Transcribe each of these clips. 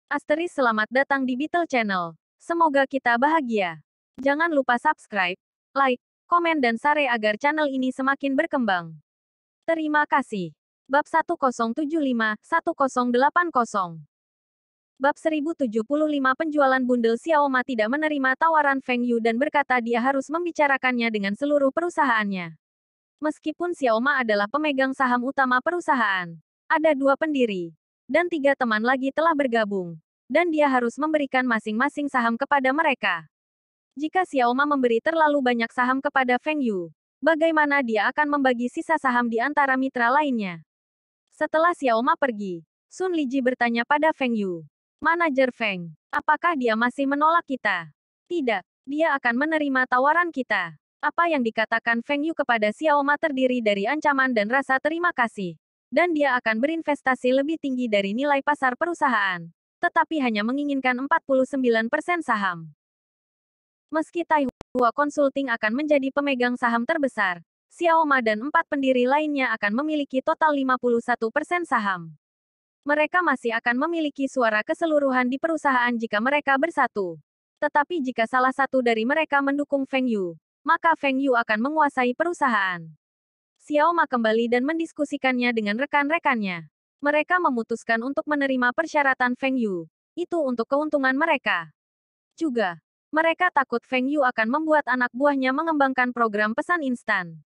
Asteris selamat datang di Beetle Channel. Semoga kita bahagia. Jangan lupa subscribe, like, komen dan share agar channel ini semakin berkembang. Terima kasih. Bab 1075-1080. Bab 1075 penjualan bundel Xiaoma tidak menerima tawaran Feng Yu dan berkata dia harus membicarakannya dengan seluruh perusahaannya. Meskipun Xiaoma adalah pemegang saham utama perusahaan, ada 2 pendiri, dan 3 teman lagi telah bergabung, dan dia harus memberikan masing-masing saham kepada mereka. Jika Xiaoma memberi terlalu banyak saham kepada Feng Yu, bagaimana dia akan membagi sisa saham di antara mitra lainnya? Setelah Xiaoma pergi, Sun Liji bertanya pada Feng Yu. Manajer Feng, apakah dia masih menolak kita? Tidak, dia akan menerima tawaran kita. Apa yang dikatakan Feng Yu kepada Xiaoma terdiri dari ancaman dan rasa terima kasih. Dan dia akan berinvestasi lebih tinggi dari nilai pasar perusahaan. Tetapi hanya menginginkan 49% saham. Meski Taihua Consulting akan menjadi pemegang saham terbesar, Xiaoma dan 4 pendiri lainnya akan memiliki total 51% saham. Mereka masih akan memiliki suara keseluruhan di perusahaan jika mereka bersatu. Tetapi jika salah satu dari mereka mendukung Feng Yu, maka Feng Yu akan menguasai perusahaan. Xiaoma kembali dan mendiskusikannya dengan rekan-rekannya. Mereka memutuskan untuk menerima persyaratan Feng Yu. Itu untuk keuntungan mereka. Juga, mereka takut Feng Yu akan membuat anak buahnya mengembangkan program pesan instan.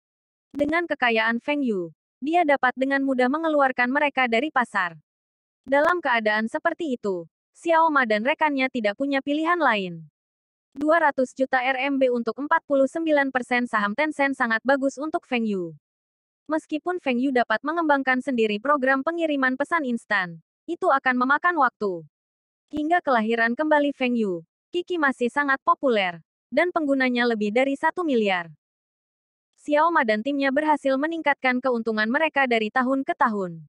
Dengan kekayaan Feng Yu, dia dapat dengan mudah mengeluarkan mereka dari pasar. Dalam keadaan seperti itu, Xiaoma dan rekannya tidak punya pilihan lain. 200 juta RMB untuk 49% saham Tencent sangat bagus untuk Feng Yu. Meskipun Feng Yu dapat mengembangkan sendiri program pengiriman pesan instan, itu akan memakan waktu. Hingga kelahiran kembali Feng Yu, Kiki masih sangat populer, dan penggunanya lebih dari 1 miliar. Xiaoma dan timnya berhasil meningkatkan keuntungan mereka dari tahun ke tahun.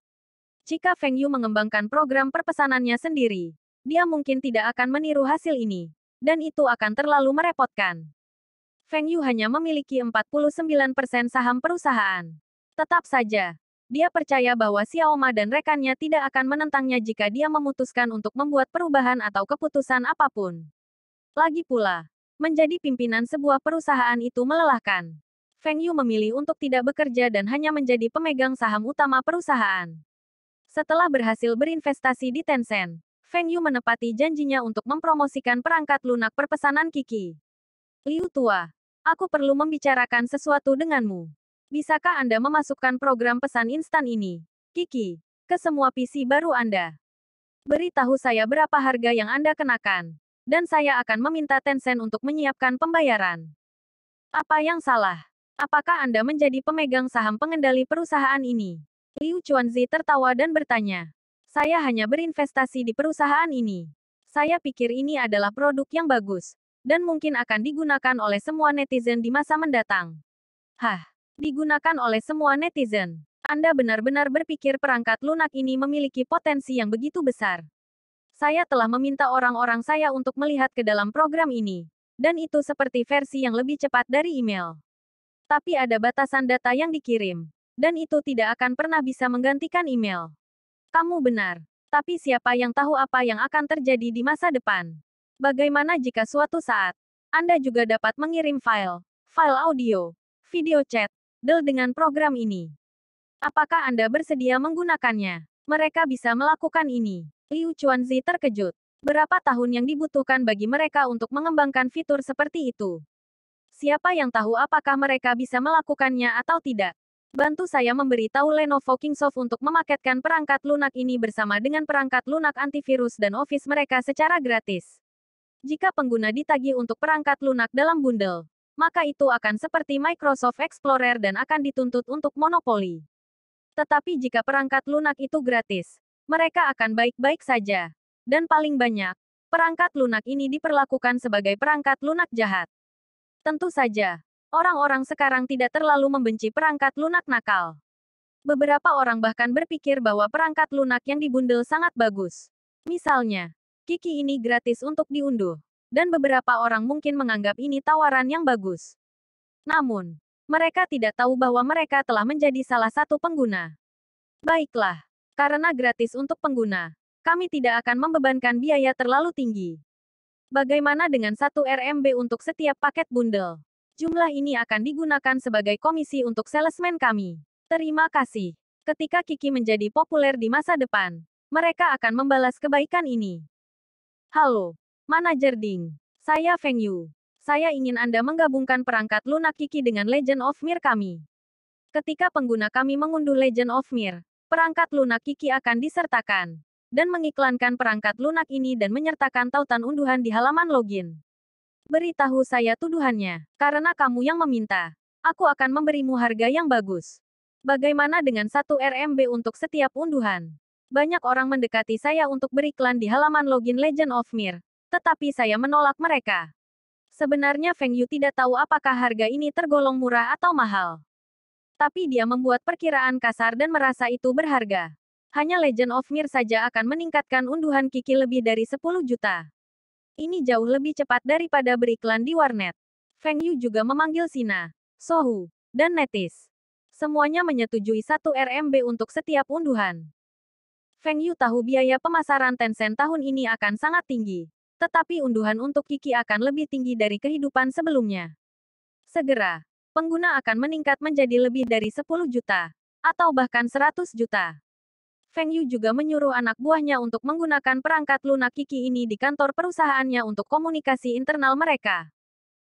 Jika Feng Yu mengembangkan program perpesanannya sendiri, dia mungkin tidak akan meniru hasil ini. Dan itu akan terlalu merepotkan. Feng Yu hanya memiliki 49% saham perusahaan. Tetap saja, dia percaya bahwa Xiaoma dan rekannya tidak akan menentangnya jika dia memutuskan untuk membuat perubahan atau keputusan apapun. Lagi pula, menjadi pimpinan sebuah perusahaan itu melelahkan. Feng Yu memilih untuk tidak bekerja dan hanya menjadi pemegang saham utama perusahaan. Setelah berhasil berinvestasi di Tencent, Feng Yu menepati janjinya untuk mempromosikan perangkat lunak perpesanan Kiki. Liu tua, aku perlu membicarakan sesuatu denganmu. Bisakah Anda memasukkan program pesan instan ini, Kiki, ke semua PC baru Anda? Beritahu saya berapa harga yang Anda kenakan, dan saya akan meminta Tencent untuk menyiapkan pembayaran. Apa yang salah? Apakah Anda menjadi pemegang saham pengendali perusahaan ini? Liu Chuanzi tertawa dan bertanya. Saya hanya berinvestasi di perusahaan ini. Saya pikir ini adalah produk yang bagus, dan mungkin akan digunakan oleh semua netizen di masa mendatang. Hah, digunakan oleh semua netizen? Anda benar-benar berpikir perangkat lunak ini memiliki potensi yang begitu besar? Saya telah meminta orang-orang saya untuk melihat ke dalam program ini, dan itu seperti versi yang lebih cepat dari email. Tapi ada batasan data yang dikirim, dan itu tidak akan pernah bisa menggantikan email. Kamu benar. Tapi siapa yang tahu apa yang akan terjadi di masa depan? Bagaimana jika suatu saat, Anda juga dapat mengirim file audio, video chat, dengan program ini? Apakah Anda bersedia menggunakannya? Mereka bisa melakukan ini. Liu Chuanzi terkejut. Berapa tahun yang dibutuhkan bagi mereka untuk mengembangkan fitur seperti itu? Siapa yang tahu apakah mereka bisa melakukannya atau tidak? Bantu saya memberitahu Lenovo Kingsoft untuk memaketkan perangkat lunak ini bersama dengan perangkat lunak antivirus dan Office mereka secara gratis. Jika pengguna ditagih untuk perangkat lunak dalam bundel, maka itu akan seperti Microsoft Explorer dan akan dituntut untuk monopoli. Tetapi jika perangkat lunak itu gratis, mereka akan baik-baik saja. Dan paling banyak, perangkat lunak ini diperlakukan sebagai perangkat lunak jahat. Tentu saja, orang-orang sekarang tidak terlalu membenci perangkat lunak nakal. Beberapa orang bahkan berpikir bahwa perangkat lunak yang dibundel sangat bagus. Misalnya, Kiki ini gratis untuk diunduh. Dan beberapa orang mungkin menganggap ini tawaran yang bagus. Namun, mereka tidak tahu bahwa mereka telah menjadi salah satu pengguna. Baiklah, karena gratis untuk pengguna, Kami tidak akan membebankan biaya terlalu tinggi. Bagaimana dengan 1 RMB untuk setiap paket bundel? Jumlah ini akan digunakan sebagai komisi untuk salesman kami. Terima kasih. Ketika Kiki menjadi populer di masa depan, mereka akan membalas kebaikan ini. Halo, Manajer Ding. Saya Feng Yu. Saya ingin Anda menggabungkan perangkat lunak Kiki dengan Legend of Mir kami. Ketika pengguna kami mengunduh Legend of Mir, perangkat lunak Kiki akan disertakan dan mengiklankan perangkat lunak ini dan menyertakan tautan unduhan di halaman login. Beritahu saya tuduhannya, karena kamu yang meminta. Aku akan memberimu harga yang bagus. Bagaimana dengan 1 RMB untuk setiap unduhan? Banyak orang mendekati saya untuk beriklan di halaman login Legend of Mir, tetapi saya menolak mereka. Sebenarnya Feng Yu tidak tahu apakah harga ini tergolong murah atau mahal. Tapi dia membuat perkiraan kasar dan merasa itu berharga. Hanya Legend of Mir saja akan meningkatkan unduhan Kiki lebih dari 10 juta. Ini jauh lebih cepat daripada beriklan di warnet. Feng Yu juga memanggil Sina, Sohu, dan Netis. Semuanya menyetujui 1 RMB untuk setiap unduhan. Feng Yu tahu biaya pemasaran Tencent tahun ini akan sangat tinggi. Tetapi unduhan untuk Kiki akan lebih tinggi dari kehidupan sebelumnya. Segera, pengguna akan meningkat menjadi lebih dari 10 juta. Atau bahkan 100 juta. Feng Yu juga menyuruh anak buahnya untuk menggunakan perangkat lunak Kiki ini di kantor perusahaannya untuk komunikasi internal mereka.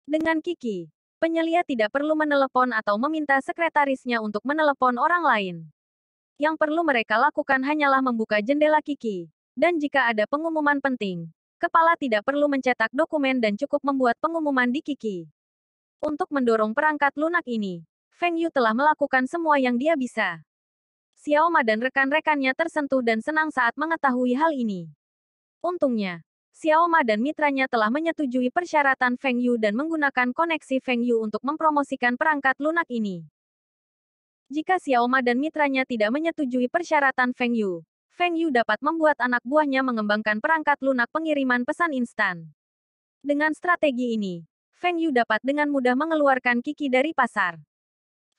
Dengan Kiki, penyelia tidak perlu menelepon atau meminta sekretarisnya untuk menelepon orang lain. Yang perlu mereka lakukan hanyalah membuka jendela Kiki. Dan jika ada pengumuman penting, kepala tidak perlu mencetak dokumen dan cukup membuat pengumuman di Kiki. Untuk mendorong perangkat lunak ini, Feng Yu telah melakukan semua yang dia bisa. Xiao Ma dan rekan-rekannya tersentuh dan senang saat mengetahui hal ini. Untungnya, Xiao Ma dan mitranya telah menyetujui persyaratan Feng Yu dan menggunakan koneksi Feng Yu untuk mempromosikan perangkat lunak ini. Jika Xiao Ma dan mitranya tidak menyetujui persyaratan Feng Yu dapat membuat anak buahnya mengembangkan perangkat lunak pengiriman pesan instan. Dengan strategi ini, Feng Yu dapat dengan mudah mengeluarkan Kiki dari pasar.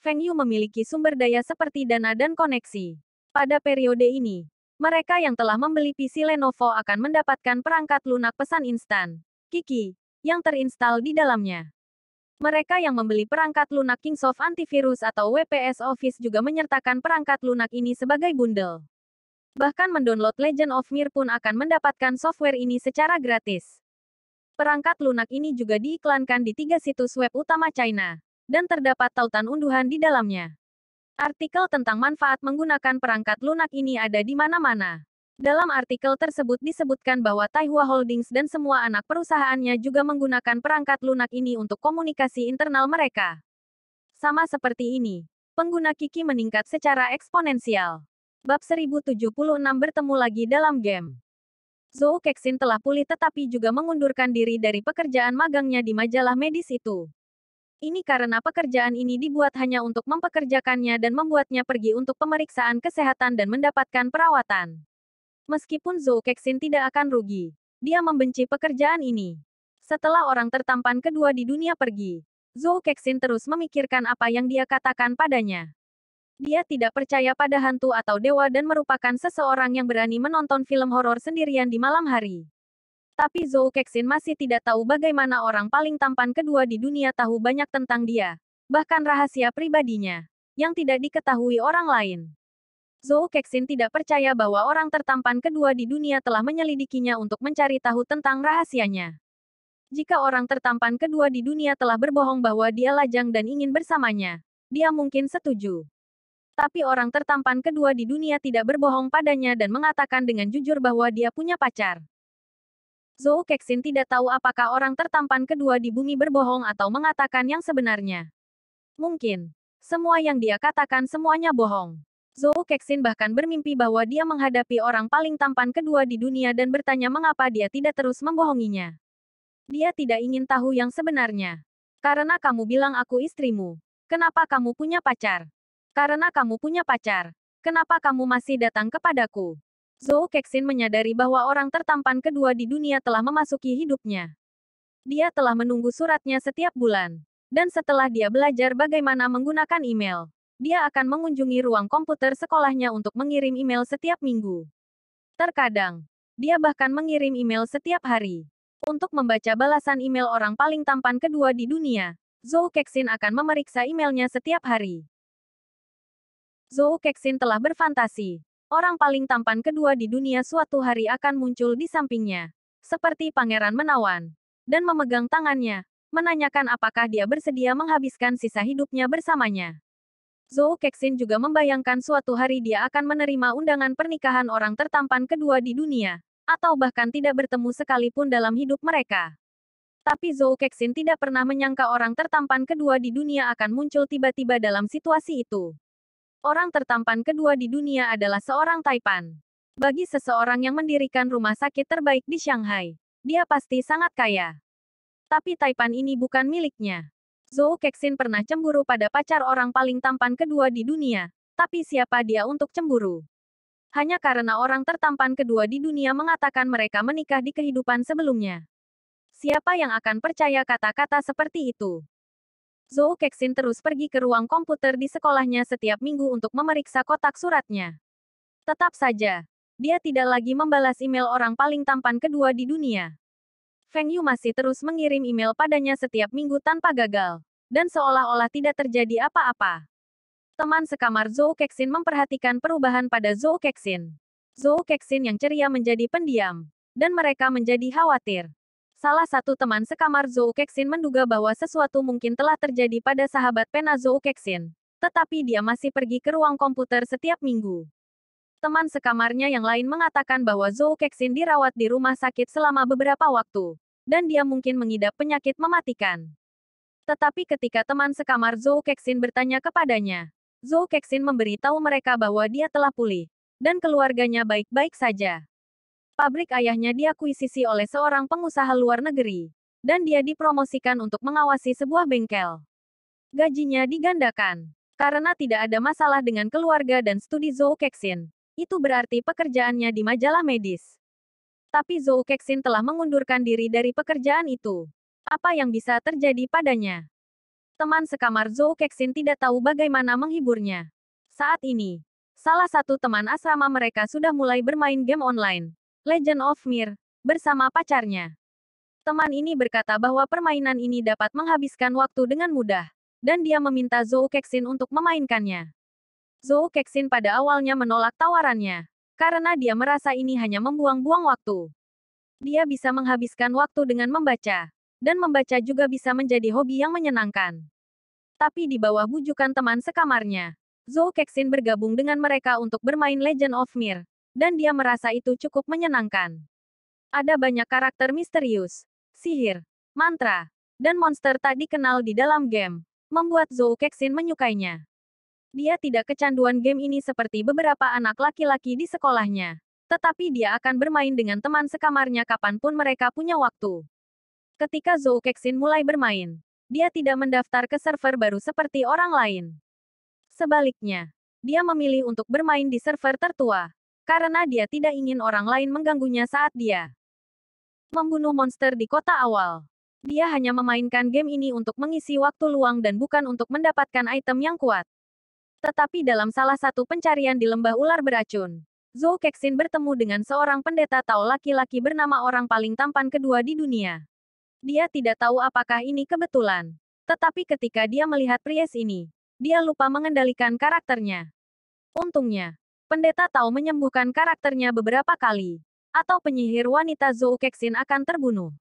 Feng Yu memiliki sumber daya seperti dana dan koneksi. Pada periode ini, mereka yang telah membeli PC Lenovo akan mendapatkan perangkat lunak pesan instan, Kiki, yang terinstal di dalamnya. Mereka yang membeli perangkat lunak Kingsoft Antivirus atau WPS Office juga menyertakan perangkat lunak ini sebagai bundel. Bahkan mendownload Legend of Mir pun akan mendapatkan software ini secara gratis. Perangkat lunak ini juga diiklankan di 3 situs web utama China. Dan terdapat tautan unduhan di dalamnya. Artikel tentang manfaat menggunakan perangkat lunak ini ada di mana-mana. Dalam artikel tersebut disebutkan bahwa Taihua Holdings dan semua anak perusahaannya juga menggunakan perangkat lunak ini untuk komunikasi internal mereka. Sama seperti ini, pengguna Kiki meningkat secara eksponensial. Bab 1076 bertemu lagi dalam game. Zhou Kexin telah pulih tetapi juga mengundurkan diri dari pekerjaan magangnya di majalah medis itu. Ini karena pekerjaan ini dibuat hanya untuk mempekerjakannya dan membuatnya pergi untuk pemeriksaan kesehatan dan mendapatkan perawatan. Meskipun Zhou Kexin tidak akan rugi, dia membenci pekerjaan ini. Setelah orang tertampan kedua di dunia pergi, Zhou Kexin terus memikirkan apa yang dia katakan padanya. Dia tidak percaya pada hantu atau dewa dan merupakan seseorang yang berani menonton film horor sendirian di malam hari. Tapi Zhou Kexin masih tidak tahu bagaimana orang paling tampan kedua di dunia tahu banyak tentang dia. Bahkan rahasia pribadinya, yang tidak diketahui orang lain. Zhou Kexin tidak percaya bahwa orang tertampan kedua di dunia telah menyelidikinya untuk mencari tahu tentang rahasianya. Jika orang tertampan kedua di dunia telah berbohong bahwa dia lajang dan ingin bersamanya, dia mungkin setuju. Tapi orang tertampan kedua di dunia tidak berbohong padanya dan mengatakan dengan jujur bahwa dia punya pacar. Zhou Kexin tidak tahu apakah orang tertampan kedua di bumi berbohong atau mengatakan yang sebenarnya. Mungkin, semua yang dia katakan semuanya bohong. Zhou Kexin bahkan bermimpi bahwa dia menghadapi orang paling tampan kedua di dunia dan bertanya mengapa dia tidak terus membohonginya. Dia tidak ingin tahu yang sebenarnya. Karena kamu bilang aku istrimu. Kenapa kamu punya pacar? Karena kamu punya pacar. Kenapa kamu masih datang kepadaku? Zhou Kexin menyadari bahwa orang tertampan kedua di dunia telah memasuki hidupnya. Dia telah menunggu suratnya setiap bulan. Dan setelah dia belajar bagaimana menggunakan email, dia akan mengunjungi ruang komputer sekolahnya untuk mengirim email setiap minggu. Terkadang, dia bahkan mengirim email setiap hari. Untuk membaca balasan email orang paling tampan kedua di dunia, Zhou Kexin akan memeriksa emailnya setiap hari. Zhou Kexin telah berfantasi. Orang paling tampan kedua di dunia suatu hari akan muncul di sampingnya. Seperti pangeran menawan. Dan memegang tangannya. Menanyakan apakah dia bersedia menghabiskan sisa hidupnya bersamanya. Zhou Kexin juga membayangkan suatu hari dia akan menerima undangan pernikahan orang tertampan kedua di dunia. Atau bahkan tidak bertemu sekalipun dalam hidup mereka. Tapi Zhou Kexin tidak pernah menyangka orang tertampan kedua di dunia akan muncul tiba-tiba dalam situasi itu. Orang tertampan kedua di dunia adalah seorang Taipan. Bagi seseorang yang mendirikan rumah sakit terbaik di Shanghai, dia pasti sangat kaya. Tapi Taipan ini bukan miliknya. Zhou Kexin pernah cemburu pada pacar orang paling tampan kedua di dunia. Tapi siapa dia untuk cemburu? Hanya karena orang tertampan kedua di dunia mengatakan mereka menikah di kehidupan sebelumnya. Siapa yang akan percaya kata-kata seperti itu? Zhou Kexin terus pergi ke ruang komputer di sekolahnya setiap minggu untuk memeriksa kotak suratnya. Tetap saja, dia tidak lagi membalas email orang paling tampan kedua di dunia. Feng Yu masih terus mengirim email padanya setiap minggu tanpa gagal. Dan seolah-olah tidak terjadi apa-apa. Teman sekamar Zhou Kexin memperhatikan perubahan pada Zhou Kexin. Zhou Kexin yang ceria menjadi pendiam. Dan mereka menjadi khawatir. Salah satu teman sekamar Zhou Kexin menduga bahwa sesuatu mungkin telah terjadi pada sahabat pena Zhou Kexin. Tetapi dia masih pergi ke ruang komputer setiap minggu. Teman sekamarnya yang lain mengatakan bahwa Zhou Kexin dirawat di rumah sakit selama beberapa waktu. Dan dia mungkin mengidap penyakit mematikan. Tetapi ketika teman sekamar Zhou Kexin bertanya kepadanya, Zhou Kexin memberitahu mereka bahwa dia telah pulih. Dan keluarganya baik-baik saja. Pabrik ayahnya diakuisisi oleh seorang pengusaha luar negeri. Dan dia dipromosikan untuk mengawasi sebuah bengkel. Gajinya digandakan. Karena tidak ada masalah dengan keluarga dan studi Zhou Kexin. Itu berarti pekerjaannya di majalah medis. Tapi Zhou Kexin telah mengundurkan diri dari pekerjaan itu. Apa yang bisa terjadi padanya? Teman sekamar Zhou Kexin tidak tahu bagaimana menghiburnya. Saat ini, salah satu teman asrama mereka sudah mulai bermain game online. Legend of Mir, bersama pacarnya. Teman ini berkata bahwa permainan ini dapat menghabiskan waktu dengan mudah. Dan dia meminta Zhou Kexin untuk memainkannya. Zhou Kexin pada awalnya menolak tawarannya. Karena dia merasa ini hanya membuang-buang waktu. Dia bisa menghabiskan waktu dengan membaca. Dan membaca juga bisa menjadi hobi yang menyenangkan. Tapi di bawah bujukan teman sekamarnya, Zhou Kexin bergabung dengan mereka untuk bermain Legend of Mir. Dan dia merasa itu cukup menyenangkan. Ada banyak karakter misterius, sihir, mantra, dan monster tak dikenal di dalam game, membuat Zhou Kexin menyukainya. Dia tidak kecanduan game ini seperti beberapa anak laki-laki di sekolahnya. Tetapi dia akan bermain dengan teman sekamarnya kapanpun mereka punya waktu. Ketika Zhou Kexin mulai bermain, dia tidak mendaftar ke server baru seperti orang lain. Sebaliknya, dia memilih untuk bermain di server tertua. Karena dia tidak ingin orang lain mengganggunya saat dia membunuh monster di kota awal. Dia hanya memainkan game ini untuk mengisi waktu luang dan bukan untuk mendapatkan item yang kuat. Tetapi dalam salah satu pencarian di lembah ular beracun, Zhou Kexin bertemu dengan seorang pendeta Tao laki-laki bernama orang paling tampan kedua di dunia. Dia tidak tahu apakah ini kebetulan. Tetapi ketika dia melihat pria ini, dia lupa mengendalikan karakternya. Untungnya, pendeta Tao menyembuhkan karakternya beberapa kali. Atau penyihir wanita Zhou Kexin akan terbunuh.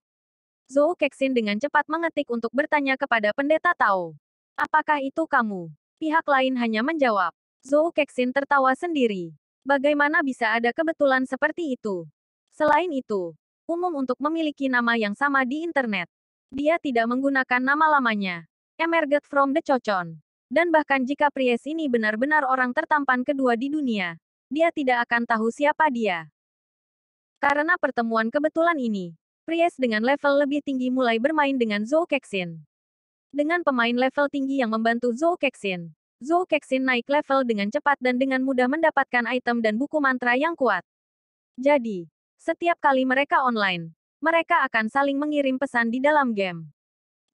Zhou Kexin dengan cepat mengetik untuk bertanya kepada pendeta Tao. Apakah itu kamu? Pihak lain hanya menjawab. Zhou Kexin tertawa sendiri. Bagaimana bisa ada kebetulan seperti itu? Selain itu, umum untuk memiliki nama yang sama di internet. Dia tidak menggunakan nama lamanya. Emerged from the Chochon. Dan bahkan jika Pries ini benar-benar orang tertampan kedua di dunia, dia tidak akan tahu siapa dia. Karena pertemuan kebetulan ini, Pries dengan level lebih tinggi mulai bermain dengan Zhou Kexin. Dengan pemain level tinggi yang membantu Zhou Kexin naik level dengan cepat dan dengan mudah mendapatkan item dan buku mantra yang kuat. Jadi, setiap kali mereka online, mereka akan saling mengirim pesan di dalam game.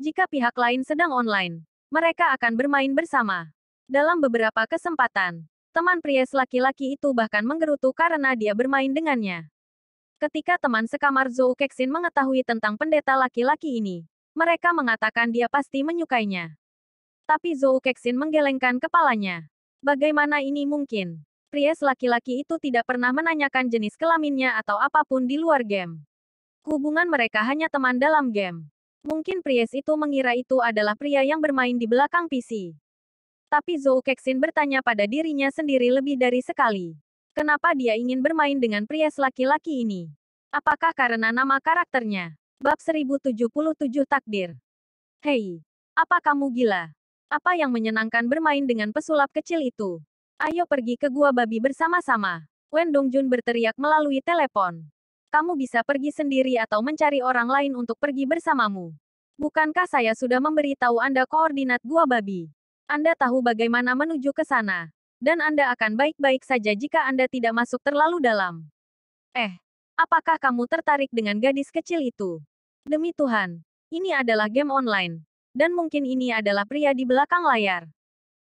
Jika pihak lain sedang online, mereka akan bermain bersama. Dalam beberapa kesempatan, Teman Pries laki-laki itu bahkan menggerutu karena dia bermain dengannya. Ketika teman sekamar Zhou Kexin mengetahui tentang pendeta laki-laki ini, mereka mengatakan dia pasti menyukainya. Tapi Zhou Kexin menggelengkan kepalanya. Bagaimana ini mungkin? Pries laki-laki itu tidak pernah menanyakan jenis kelaminnya atau apapun di luar game. Hubungan mereka hanya teman dalam game. Mungkin Pries itu mengira itu adalah pria yang bermain di belakang PC. Tapi Zhou Kexin bertanya pada dirinya sendiri lebih dari sekali. Kenapa dia ingin bermain dengan Pries laki-laki ini? Apakah karena nama karakternya? Bab 1077 Takdir. Hei, apa kamu gila? Apa yang menyenangkan bermain dengan pesulap kecil itu? Ayo pergi ke gua babi bersama-sama. Wen Dongjun berteriak melalui telepon. Kamu bisa pergi sendiri atau mencari orang lain untuk pergi bersamamu. Bukankah saya sudah memberitahu Anda koordinat gua babi? Anda tahu bagaimana menuju ke sana. Dan Anda akan baik-baik saja jika Anda tidak masuk terlalu dalam. Apakah kamu tertarik dengan gadis kecil itu? Demi Tuhan, ini adalah game online. Dan mungkin ini adalah pria di belakang layar.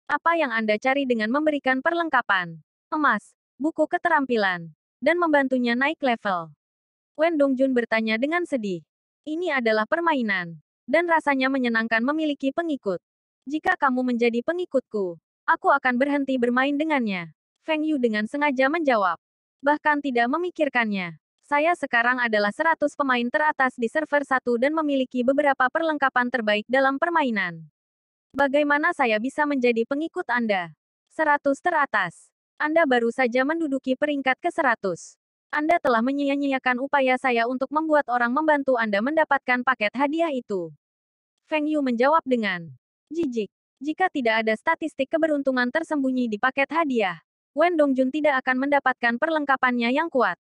Apa yang Anda cari dengan memberikan perlengkapan? Emas, buku keterampilan, dan membantunya naik level. Wen Dongjun bertanya dengan sedih. Ini adalah permainan. Dan rasanya menyenangkan memiliki pengikut. Jika kamu menjadi pengikutku, aku akan berhenti bermain dengannya. Feng Yu dengan sengaja menjawab. Bahkan tidak memikirkannya. Saya sekarang adalah 100 pemain teratas di server 1 dan memiliki beberapa perlengkapan terbaik dalam permainan. Bagaimana saya bisa menjadi pengikut Anda? 100 teratas. Anda baru saja menduduki peringkat ke-100. Anda telah menyia-nyiakan upaya saya untuk membuat orang membantu Anda mendapatkan paket hadiah itu. Feng Yu menjawab dengan jijik. Jika tidak ada statistik keberuntungan tersembunyi di paket hadiah, Wen Dongjun tidak akan mendapatkan perlengkapannya yang kuat.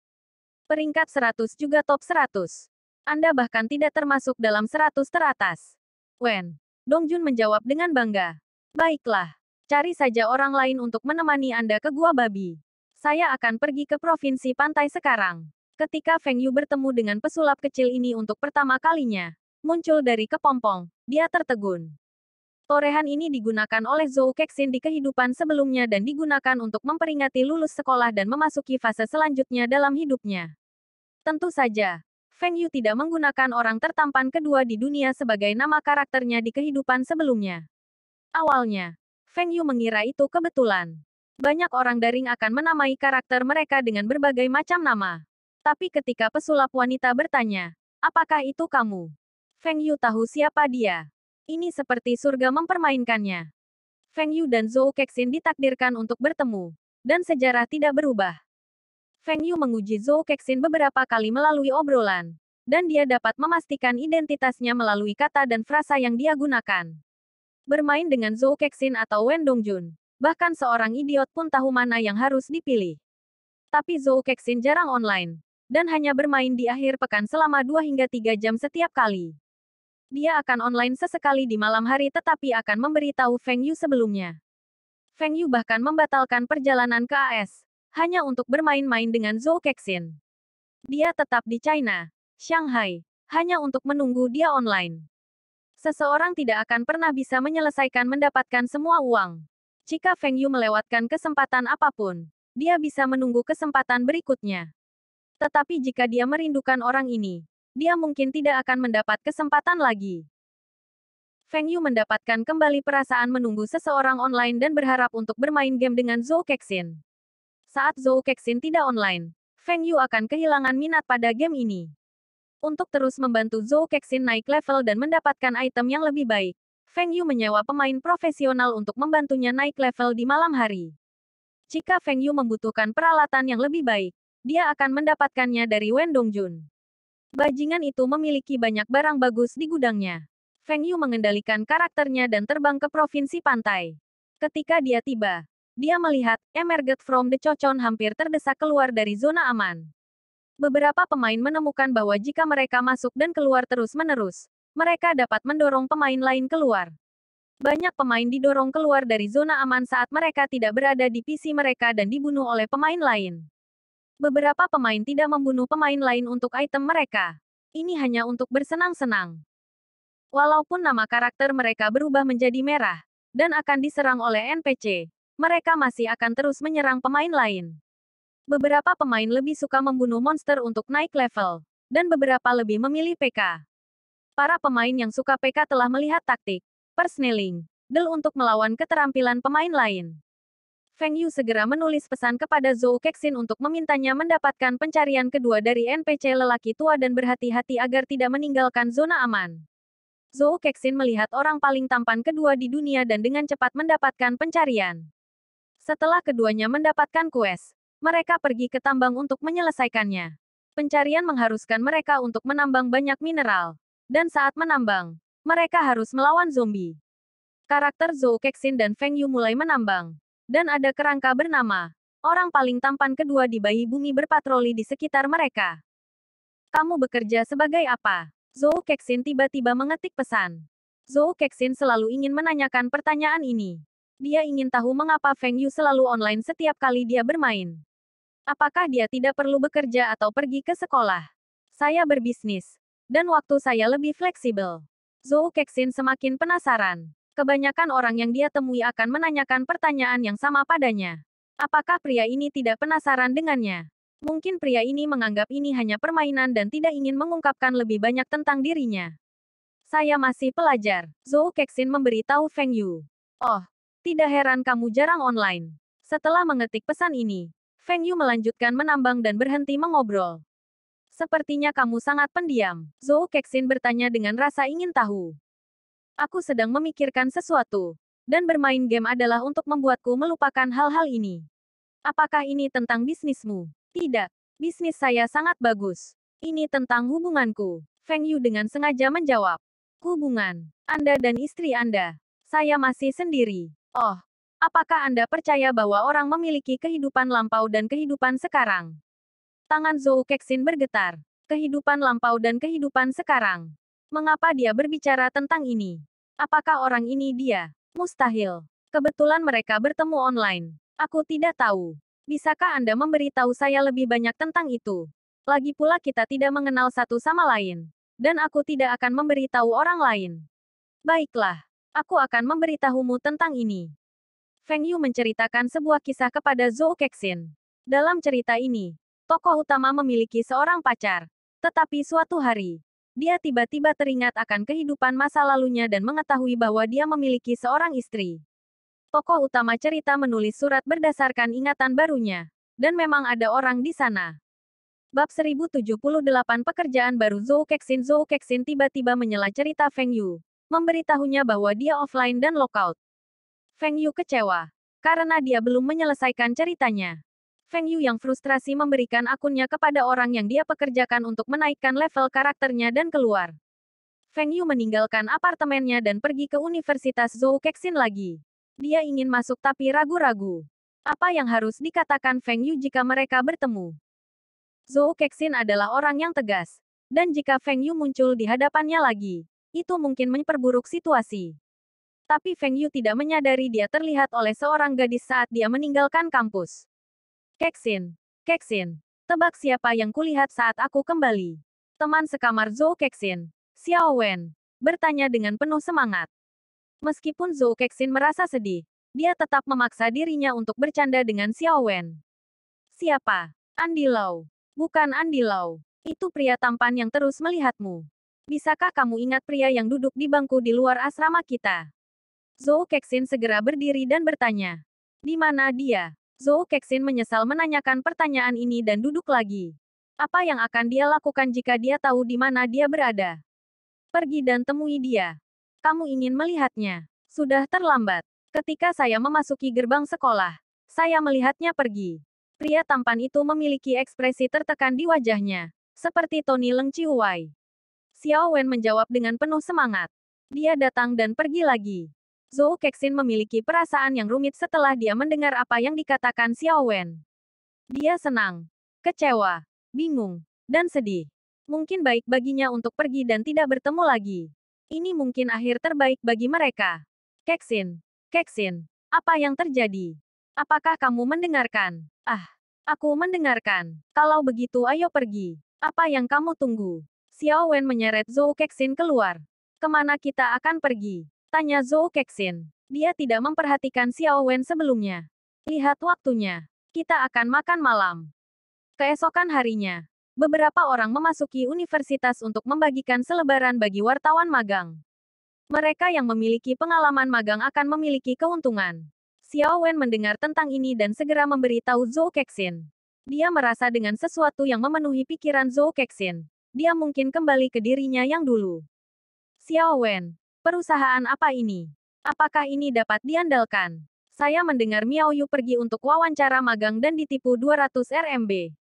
Peringkat 100 juga top 100. Anda bahkan tidak termasuk dalam 100 teratas. Wen Dongjun menjawab dengan bangga. Baiklah, cari saja orang lain untuk menemani Anda ke gua babi. Saya akan pergi ke provinsi pantai sekarang. Ketika Feng Yu bertemu dengan pesulap kecil ini untuk pertama kalinya, muncul dari kepompong, dia tertegun. Torehan ini digunakan oleh Zhou Kexin di kehidupan sebelumnya dan digunakan untuk memperingati lulus sekolah dan memasuki fase selanjutnya dalam hidupnya. Tentu saja, Feng Yu tidak menggunakan orang tertampan kedua di dunia sebagai nama karakternya di kehidupan sebelumnya. Awalnya, Feng Yu mengira itu kebetulan. Banyak orang daring akan menamai karakter mereka dengan berbagai macam nama. Tapi ketika pesulap wanita bertanya, apakah itu kamu? Feng Yu tahu siapa dia. Ini seperti surga mempermainkannya. Feng Yu dan Zhou Kexin ditakdirkan untuk bertemu, dan sejarah tidak berubah. Feng Yu menguji Zhou Kexin beberapa kali melalui obrolan, dan dia dapat memastikan identitasnya melalui kata dan frasa yang dia gunakan. Bermain dengan Zhou Kexin atau Wen Dongjun, bahkan seorang idiot pun tahu mana yang harus dipilih. Tapi Zhou Kexin jarang online, dan hanya bermain di akhir pekan selama 2 hingga 3 jam setiap kali. Dia akan online sesekali di malam hari tetapi akan memberitahu Feng Yu sebelumnya. Feng Yu bahkan membatalkan perjalanan ke AS, hanya untuk bermain-main dengan Zhou Kexin. Dia tetap di China, Shanghai, hanya untuk menunggu dia online. Seseorang tidak akan pernah bisa menyelesaikan mendapatkan semua uang. Jika Feng Yu melewatkan kesempatan apapun, dia bisa menunggu kesempatan berikutnya. Tetapi jika dia merindukan orang ini, dia mungkin tidak akan mendapat kesempatan lagi. Feng Yu mendapatkan kembali perasaan menunggu seseorang online dan berharap untuk bermain game dengan Zhou Kexin. Saat Zhou Kexin tidak online, Feng Yu akan kehilangan minat pada game ini. Untuk terus membantu Zhou Kexin naik level dan mendapatkan item yang lebih baik, Feng Yu menyewa pemain profesional untuk membantunya naik level di malam hari. Jika Feng Yu membutuhkan peralatan yang lebih baik, dia akan mendapatkannya dari Wen Dongjun. Bajingan itu memiliki banyak barang bagus di gudangnya. Feng Yu mengendalikan karakternya dan terbang ke provinsi pantai. Ketika dia tiba, dia melihat Emerged from the Cochon hampir terdesak keluar dari zona aman. Beberapa pemain menemukan bahwa jika mereka masuk dan keluar terus-menerus, mereka dapat mendorong pemain lain keluar. Banyak pemain didorong keluar dari zona aman saat mereka tidak berada di PC mereka dan dibunuh oleh pemain lain. Beberapa pemain tidak membunuh pemain lain untuk item mereka. Ini hanya untuk bersenang-senang. Walaupun nama karakter mereka berubah menjadi merah, dan akan diserang oleh NPC, mereka masih akan terus menyerang pemain lain. Beberapa pemain lebih suka membunuh monster untuk naik level, dan beberapa lebih memilih PK. Para pemain yang suka PK telah melihat taktik persneling duel untuk melawan keterampilan pemain lain. Feng Yu segera menulis pesan kepada Zhou Kexin untuk memintanya mendapatkan pencarian kedua dari NPC lelaki tua dan berhati-hati agar tidak meninggalkan zona aman. Zhou Kexin melihat orang paling tampan kedua di dunia dan dengan cepat mendapatkan pencarian. Setelah keduanya mendapatkan quest, mereka pergi ke tambang untuk menyelesaikannya. Pencarian mengharuskan mereka untuk menambang banyak mineral. Dan saat menambang, mereka harus melawan zombie. Karakter Zhou Kexin dan Feng Yu mulai menambang. Dan ada kerangka bernama orang paling tampan kedua di bayi bumi berpatroli di sekitar mereka. Kamu bekerja sebagai apa? Zhou Kexin tiba-tiba mengetik pesan. Zhou Kexin selalu ingin menanyakan pertanyaan ini. Dia ingin tahu mengapa Feng Yu selalu online setiap kali dia bermain. Apakah dia tidak perlu bekerja atau pergi ke sekolah? Saya berbisnis. Dan waktu saya lebih fleksibel. Zhou Kexin semakin penasaran. Kebanyakan orang yang dia temui akan menanyakan pertanyaan yang sama padanya. Apakah pria ini tidak penasaran dengannya? Mungkin pria ini menganggap ini hanya permainan dan tidak ingin mengungkapkan lebih banyak tentang dirinya. Saya masih pelajar. Zhou Kexin memberitahu Feng Yu. Oh, tidak heran kamu jarang online. Setelah mengetik pesan ini, Feng Yu melanjutkan menambang dan berhenti mengobrol. Sepertinya kamu sangat pendiam. Zhou Kexin bertanya dengan rasa ingin tahu. Aku sedang memikirkan sesuatu. Dan bermain game adalah untuk membuatku melupakan hal-hal ini. Apakah ini tentang bisnismu? Tidak. Bisnis saya sangat bagus. Ini tentang hubunganku. Feng Yu dengan sengaja menjawab. Hubungan Anda dan istri Anda. Saya masih sendiri. Oh. Apakah Anda percaya bahwa orang memiliki kehidupan lampau dan kehidupan sekarang? Tangan Zhou Kexin bergetar. Kehidupan lampau dan kehidupan sekarang. Mengapa dia berbicara tentang ini? Apakah orang ini dia? Mustahil. Kebetulan mereka bertemu online. Aku tidak tahu. Bisakah Anda memberitahu saya lebih banyak tentang itu? Lagi pula kita tidak mengenal satu sama lain. Dan aku tidak akan memberitahu orang lain. Baiklah. Aku akan memberitahumu tentang ini. Feng Yu menceritakan sebuah kisah kepada Zhou Kexin. Dalam cerita ini, tokoh utama memiliki seorang pacar. Tetapi suatu hari, dia tiba-tiba teringat akan kehidupan masa lalunya dan mengetahui bahwa dia memiliki seorang istri. Tokoh utama cerita menulis surat berdasarkan ingatan barunya. Dan memang ada orang di sana. Bab 1078 Pekerjaan baru Zhou Kexin. Zhou Kexin tiba-tiba menyela cerita Feng Yu. Memberitahunya bahwa dia offline dan lockout. Feng Yu kecewa. Karena dia belum menyelesaikan ceritanya. Feng Yu yang frustrasi memberikan akunnya kepada orang yang dia pekerjakan untuk menaikkan level karakternya dan keluar. Feng Yu meninggalkan apartemennya dan pergi ke Universitas Zhou Kexin lagi. Dia ingin masuk tapi ragu-ragu. Apa yang harus dikatakan Feng Yu jika mereka bertemu? Zhou Kexin adalah orang yang tegas. Dan jika Feng Yu muncul di hadapannya lagi, itu mungkin memperburuk situasi. Tapi Feng Yu tidak menyadari dia terlihat oleh seorang gadis saat dia meninggalkan kampus. Kexin. Kexin. Tebak siapa yang kulihat saat aku kembali. Teman sekamar Zhou Kexin, Xiao Wen, bertanya dengan penuh semangat. Meskipun Zhou Kexin merasa sedih, dia tetap memaksa dirinya untuk bercanda dengan Xiao Wen. Siapa? Andy Lau. Bukan Andy Lau. Itu pria tampan yang terus melihatmu. Bisakah kamu ingat pria yang duduk di bangku di luar asrama kita? Zhou Kexin segera berdiri dan bertanya. Di mana dia? Zhou Kexin menyesal menanyakan pertanyaan ini dan duduk lagi. Apa yang akan dia lakukan jika dia tahu di mana dia berada? Pergi dan temui dia. Kamu ingin melihatnya. Sudah terlambat. Ketika saya memasuki gerbang sekolah, saya melihatnya pergi. Pria tampan itu memiliki ekspresi tertekan di wajahnya, seperti Tony Leng Chihuai. Xiao Wen menjawab dengan penuh semangat. Dia datang dan pergi lagi. Zhou Kexin memiliki perasaan yang rumit setelah dia mendengar apa yang dikatakan Xiao Wen. Dia senang, kecewa, bingung, dan sedih. Mungkin baik baginya untuk pergi dan tidak bertemu lagi. Ini mungkin akhir terbaik bagi mereka. Kexin, Kexin, apa yang terjadi? Apakah kamu mendengarkan? Ah, aku mendengarkan. Kalau begitu ayo pergi. Apa yang kamu tunggu? Xiao Wen menyeret Zhou Kexin keluar. Kemana kita akan pergi? Tanya Zhou Kexin. Dia tidak memperhatikan Xiao Wen sebelumnya. Lihat waktunya. Kita akan makan malam. Keesokan harinya, beberapa orang memasuki universitas untuk membagikan selebaran bagi wartawan magang. Mereka yang memiliki pengalaman magang akan memiliki keuntungan. Xiao Wen mendengar tentang ini dan segera memberitahu Zhou Kexin. Dia merasa dengan sesuatu yang memenuhi pikiran Zhou Kexin. Dia mungkin kembali ke dirinya yang dulu. Xiao Wen, perusahaan apa ini? Apakah ini dapat diandalkan? Saya mendengar Miao Yu pergi untuk wawancara magang dan ditipu 200 RMB.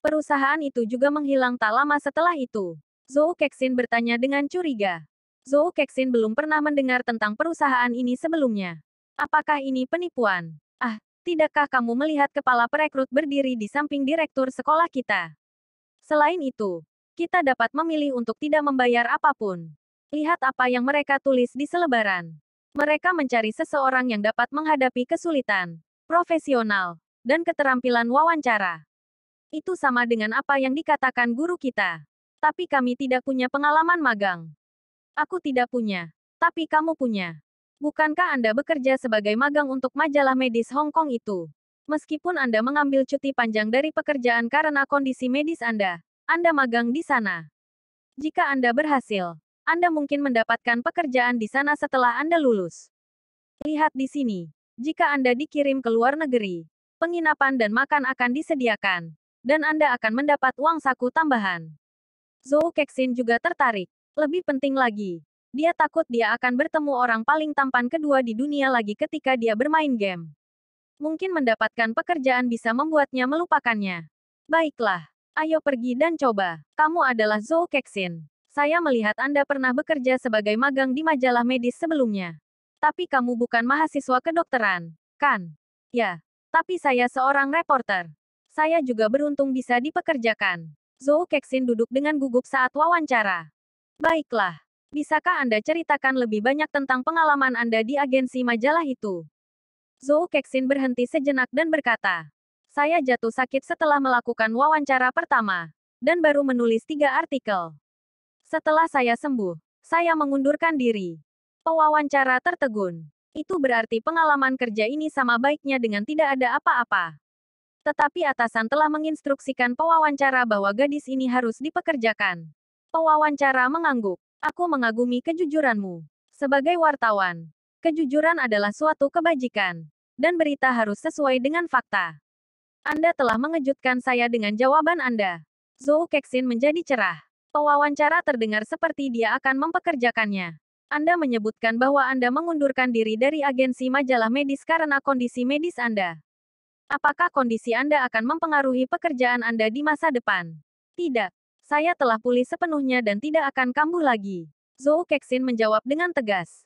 Perusahaan itu juga menghilang tak lama setelah itu. Zhou Kexin bertanya dengan curiga. Zhou Kexin belum pernah mendengar tentang perusahaan ini sebelumnya. Apakah ini penipuan? Ah, tidakkah kamu melihat kepala perekrut berdiri di samping direktur sekolah kita? Selain itu, kita dapat memilih untuk tidak membayar apapun. Lihat apa yang mereka tulis di selebaran. Mereka mencari seseorang yang dapat menghadapi kesulitan, profesional, dan keterampilan wawancara. Itu sama dengan apa yang dikatakan guru kita. Tapi kami tidak punya pengalaman magang. Aku tidak punya. Tapi kamu punya. Bukankah Anda bekerja sebagai magang untuk majalah medis Hong Kong itu? Meskipun Anda mengambil cuti panjang dari pekerjaan karena kondisi medis Anda magang di sana. Jika Anda berhasil, Anda mungkin mendapatkan pekerjaan di sana setelah Anda lulus. Lihat di sini. Jika Anda dikirim ke luar negeri, penginapan dan makan akan disediakan, dan Anda akan mendapat uang saku tambahan. Zhou Kexin juga tertarik. Lebih penting lagi, dia takut dia akan bertemu orang paling tampan kedua di dunia lagi ketika dia bermain game. Mungkin mendapatkan pekerjaan bisa membuatnya melupakannya. Baiklah, ayo pergi dan coba. Kamu adalah Zhou Kexin. Saya melihat Anda pernah bekerja sebagai magang di majalah medis sebelumnya. Tapi kamu bukan mahasiswa kedokteran, kan? Ya, tapi saya seorang reporter. Saya juga beruntung bisa dipekerjakan. Zhou Kexin duduk dengan gugup saat wawancara. Baiklah, bisakah Anda ceritakan lebih banyak tentang pengalaman Anda di agensi majalah itu? Zhou Kexin berhenti sejenak dan berkata, saya jatuh sakit setelah melakukan wawancara pertama, dan baru menulis 3 artikel. Setelah saya sembuh, saya mengundurkan diri. Pewawancara tertegun. Itu berarti pengalaman kerja ini sama baiknya dengan tidak ada apa-apa. Tetapi atasan telah menginstruksikan pewawancara bahwa gadis ini harus dipekerjakan. Pewawancara mengangguk. Aku mengagumi kejujuranmu. Sebagai wartawan, kejujuran adalah suatu kebajikan. Dan berita harus sesuai dengan fakta. Anda telah mengejutkan saya dengan jawaban Anda. Zhou Kexin menjadi cerah. Pewawancara terdengar seperti dia akan mempekerjakannya. Anda menyebutkan bahwa Anda mengundurkan diri dari agensi majalah medis karena kondisi medis Anda. Apakah kondisi Anda akan mempengaruhi pekerjaan Anda di masa depan? Tidak. Saya telah pulih sepenuhnya dan tidak akan kambuh lagi. Zhou Kexin menjawab dengan tegas.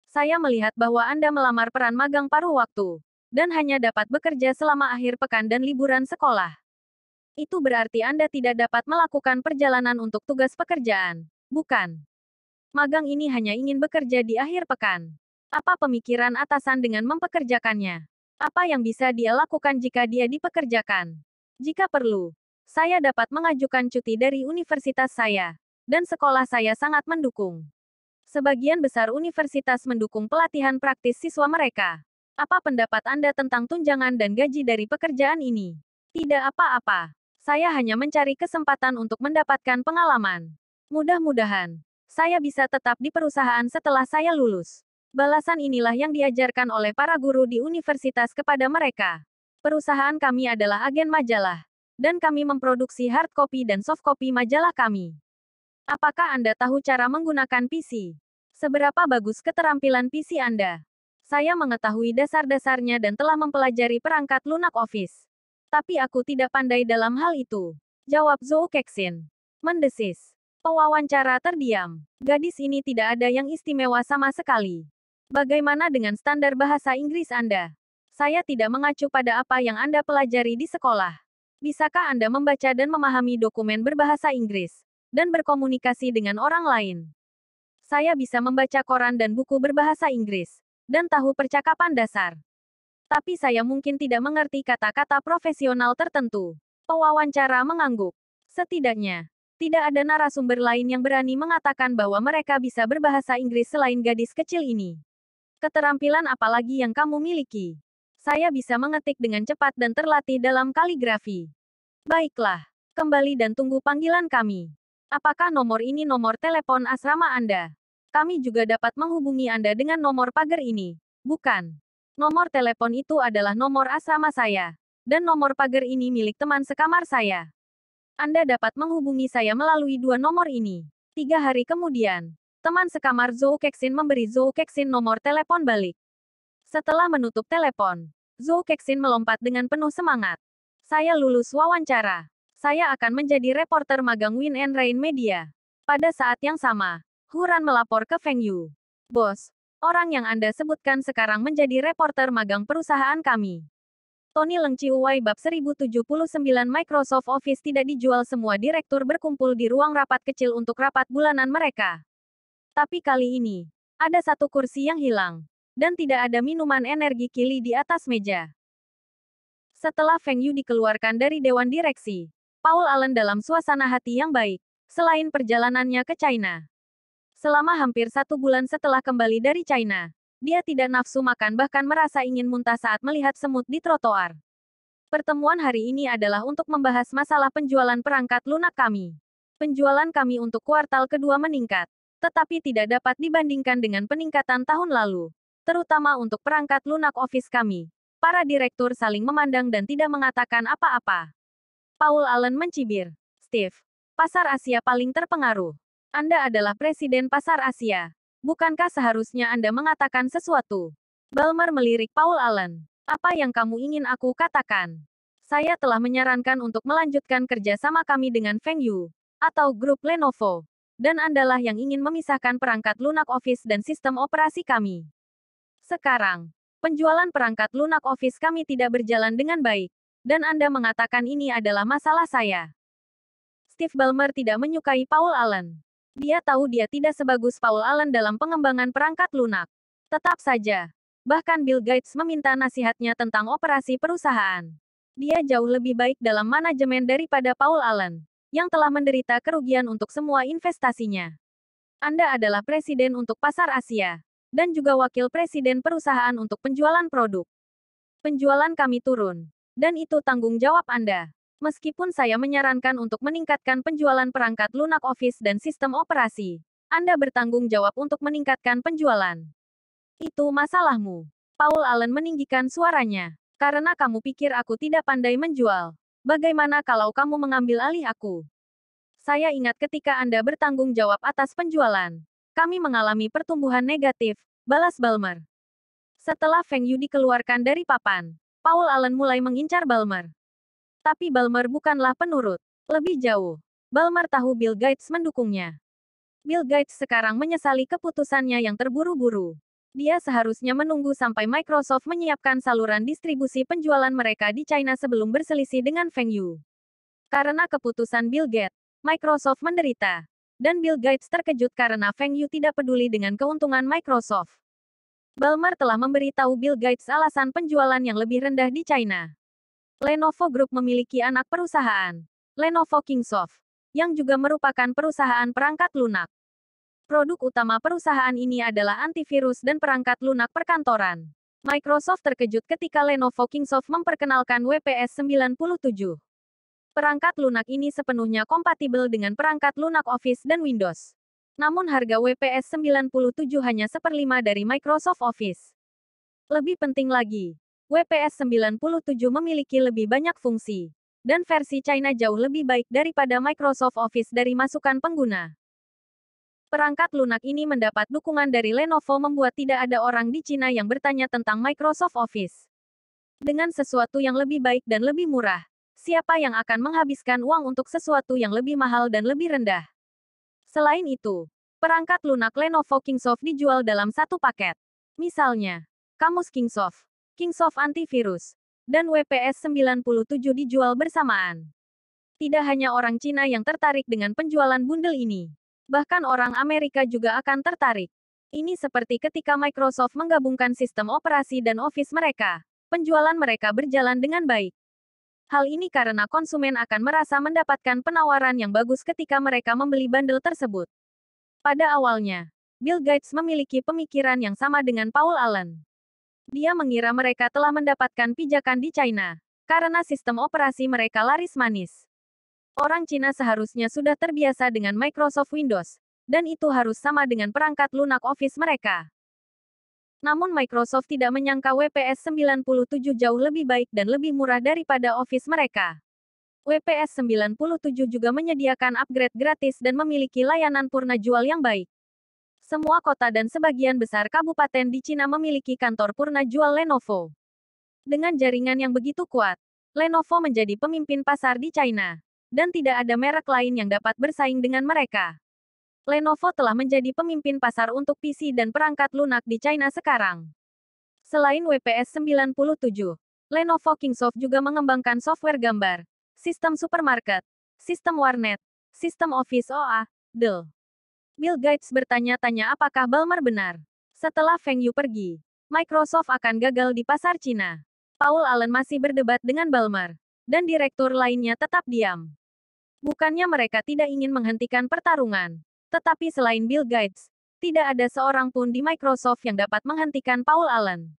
Saya melihat bahwa Anda melamar peran magang paruh waktu, dan hanya dapat bekerja selama akhir pekan dan liburan sekolah. Itu berarti Anda tidak dapat melakukan perjalanan untuk tugas pekerjaan, bukan? Magang ini hanya ingin bekerja di akhir pekan. Apa pemikiran atasan dengan mempekerjakannya? Apa yang bisa dia lakukan jika dia dipekerjakan? Jika perlu, saya dapat mengajukan cuti dari universitas saya, dan sekolah saya sangat mendukung. Sebagian besar universitas mendukung pelatihan praktis siswa mereka. Apa pendapat Anda tentang tunjangan dan gaji dari pekerjaan ini? Tidak apa-apa. Saya hanya mencari kesempatan untuk mendapatkan pengalaman. Mudah-mudahan, saya bisa tetap di perusahaan setelah saya lulus. Balasan inilah yang diajarkan oleh para guru di universitas kepada mereka. Perusahaan kami adalah agen majalah. Dan kami memproduksi hard copy dan soft copy majalah kami. Apakah Anda tahu cara menggunakan PC? Seberapa bagus keterampilan PC Anda? Saya mengetahui dasar-dasarnya dan telah mempelajari perangkat lunak Office. Tapi aku tidak pandai dalam hal itu. Jawab Zhou Kexin. Mendesis. Pewawancara terdiam. Gadis ini tidak ada yang istimewa sama sekali. Bagaimana dengan standar bahasa Inggris Anda? Saya tidak mengacu pada apa yang Anda pelajari di sekolah. Bisakah Anda membaca dan memahami dokumen berbahasa Inggris, dan berkomunikasi dengan orang lain? Saya bisa membaca koran dan buku berbahasa Inggris, dan tahu percakapan dasar. Tapi saya mungkin tidak mengerti kata-kata profesional tertentu. Pewawancara mengangguk. Setidaknya, tidak ada narasumber lain yang berani mengatakan bahwa mereka bisa berbahasa Inggris selain gadis kecil ini. Keterampilan apa lagi yang kamu miliki? Saya bisa mengetik dengan cepat dan terlatih dalam kaligrafi. Baiklah, kembali dan tunggu panggilan kami. Apakah nomor ini nomor telepon asrama Anda? Kami juga dapat menghubungi Anda dengan nomor pagar ini. Bukan. Nomor telepon itu adalah nomor asrama saya. Dan nomor pagar ini milik teman sekamar saya. Anda dapat menghubungi saya melalui dua nomor ini. 3 hari kemudian, teman sekamar Zhou Kexin memberi Zhou Kexin nomor telepon balik. Setelah menutup telepon, Zhou Kexin melompat dengan penuh semangat. Saya lulus wawancara. Saya akan menjadi reporter magang Wind and Rain Media. Pada saat yang sama, Huran melapor ke Feng Yu. Bos, orang yang Anda sebutkan sekarang menjadi reporter magang perusahaan kami. Tony Leng Chiuwai bab 1079 Microsoft Office tidak dijual. Semua direktur berkumpul di ruang rapat kecil untuk rapat bulanan mereka. Tapi kali ini, ada satu kursi yang hilang. Dan tidak ada minuman energi Kili di atas meja. Setelah Feng Yu dikeluarkan dari Dewan Direksi, Paul Allen dalam suasana hati yang baik, selain perjalanannya ke China. Selama hampir 1 bulan setelah kembali dari China, dia tidak nafsu makan bahkan merasa ingin muntah saat melihat semut di trotoar. Pertemuan hari ini adalah untuk membahas masalah penjualan perangkat lunak kami. Penjualan kami untuk kuartal kedua meningkat, tetapi tidak dapat dibandingkan dengan peningkatan tahun lalu, terutama untuk perangkat lunak Office kami. Para direktur saling memandang dan tidak mengatakan apa-apa. Paul Allen mencibir. Steve, pasar Asia paling terpengaruh. Anda adalah presiden pasar Asia. Bukankah seharusnya Anda mengatakan sesuatu? Ballmer melirik Paul Allen. Apa yang kamu ingin aku katakan? Saya telah menyarankan untuk melanjutkan kerjasama kami dengan Feng Yu, atau grup Lenovo. Dan Andalah yang ingin memisahkan perangkat lunak Office dan sistem operasi kami. Sekarang, penjualan perangkat lunak Office kami tidak berjalan dengan baik. Dan Anda mengatakan ini adalah masalah saya. Steve Ballmer tidak menyukai Paul Allen. Dia tahu dia tidak sebagus Paul Allen dalam pengembangan perangkat lunak. Tetap saja, bahkan Bill Gates meminta nasihatnya tentang operasi perusahaan. Dia jauh lebih baik dalam manajemen daripada Paul Allen, yang telah menderita kerugian untuk semua investasinya. Anda adalah presiden untuk pasar Asia, dan juga wakil presiden perusahaan untuk penjualan produk. Penjualan kami turun, dan itu tanggung jawab Anda. Meskipun saya menyarankan untuk meningkatkan penjualan perangkat lunak Office dan sistem operasi, Anda bertanggung jawab untuk meningkatkan penjualan. Itu masalahmu. Paul Allen meninggikan suaranya. Karena kamu pikir aku tidak pandai menjual. Bagaimana kalau kamu mengambil alih aku? Saya ingat ketika Anda bertanggung jawab atas penjualan. Kami mengalami pertumbuhan negatif, balas Ballmer. Setelah Feng Yu dikeluarkan dari papan, Paul Allen mulai mengincar Ballmer. Tapi Ballmer bukanlah penurut. Lebih jauh, Ballmer tahu Bill Gates mendukungnya. Bill Gates sekarang menyesali keputusannya yang terburu-buru. Dia seharusnya menunggu sampai Microsoft menyiapkan saluran distribusi penjualan mereka di China sebelum berselisih dengan Feng Yu. Karena keputusan Bill Gates, Microsoft menderita. Dan Bill Gates terkejut karena Feng Yu tidak peduli dengan keuntungan Microsoft. Ballmer telah memberitahu Bill Gates alasan penjualan yang lebih rendah di China. Lenovo Group memiliki anak perusahaan, Lenovo Kingsoft, yang juga merupakan perusahaan perangkat lunak. Produk utama perusahaan ini adalah antivirus dan perangkat lunak perkantoran. Microsoft terkejut ketika Lenovo Kingsoft memperkenalkan WPS 97. Perangkat lunak ini sepenuhnya kompatibel dengan perangkat lunak Office dan Windows. Namun harga WPS 97 hanya 1/5 dari Microsoft Office. Lebih penting lagi, WPS 97 memiliki lebih banyak fungsi, dan versi China jauh lebih baik daripada Microsoft Office dari masukan pengguna. Perangkat lunak ini mendapat dukungan dari Lenovo membuat tidak ada orang di China yang bertanya tentang Microsoft Office. Dengan sesuatu yang lebih baik dan lebih murah, siapa yang akan menghabiskan uang untuk sesuatu yang lebih mahal dan lebih rendah? Selain itu, perangkat lunak Lenovo Kingsoft dijual dalam satu paket. Misalnya, Kamus Kingsoft, Kingsoft Antivirus, dan WPS 97 dijual bersamaan. Tidak hanya orang Cina yang tertarik dengan penjualan bundel ini. Bahkan orang Amerika juga akan tertarik. Ini seperti ketika Microsoft menggabungkan sistem operasi dan Office mereka. Penjualan mereka berjalan dengan baik. Hal ini karena konsumen akan merasa mendapatkan penawaran yang bagus ketika mereka membeli bundle tersebut. Pada awalnya, Bill Gates memiliki pemikiran yang sama dengan Paul Allen. Dia mengira mereka telah mendapatkan pijakan di China, karena sistem operasi mereka laris manis. Orang Cina seharusnya sudah terbiasa dengan Microsoft Windows, dan itu harus sama dengan perangkat lunak Office mereka. Namun Microsoft tidak menyangka WPS 97 jauh lebih baik dan lebih murah daripada Office mereka. WPS 97 juga menyediakan upgrade gratis dan memiliki layanan purna jual yang baik. Semua kota dan sebagian besar kabupaten di Cina memiliki kantor purna jual Lenovo. Dengan jaringan yang begitu kuat, Lenovo menjadi pemimpin pasar di China. Dan tidak ada merek lain yang dapat bersaing dengan mereka. Lenovo telah menjadi pemimpin pasar untuk PC dan perangkat lunak di China sekarang. Selain WPS 97, Lenovo Kingsoft juga mengembangkan software gambar, sistem supermarket, sistem warnet, sistem Office OA, Dell. Bill Gates bertanya-tanya apakah Ballmer benar. Setelah Feng Yu pergi, Microsoft akan gagal di pasar Cina. Paul Allen masih berdebat dengan Ballmer, dan direktur lainnya tetap diam. Bukannya mereka tidak ingin menghentikan pertarungan, tetapi selain Bill Gates, tidak ada seorang pun di Microsoft yang dapat menghentikan Paul Allen.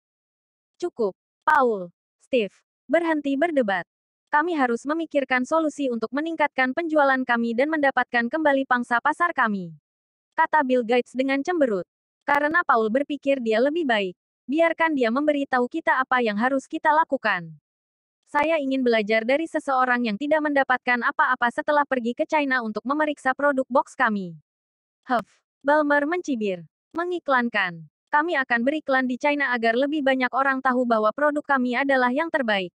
Cukup, Paul, Steve, berhenti berdebat. Kami harus memikirkan solusi untuk meningkatkan penjualan kami dan mendapatkan kembali pangsa pasar kami. Kata Bill Gates dengan cemberut. Karena Paul berpikir dia lebih baik. Biarkan dia memberitahu kita apa yang harus kita lakukan. Saya ingin belajar dari seseorang yang tidak mendapatkan apa-apa setelah pergi ke China untuk memeriksa produk box kami. Ballmer mencibir. Mengiklankan. Kami akan beriklan di China agar lebih banyak orang tahu bahwa produk kami adalah yang terbaik.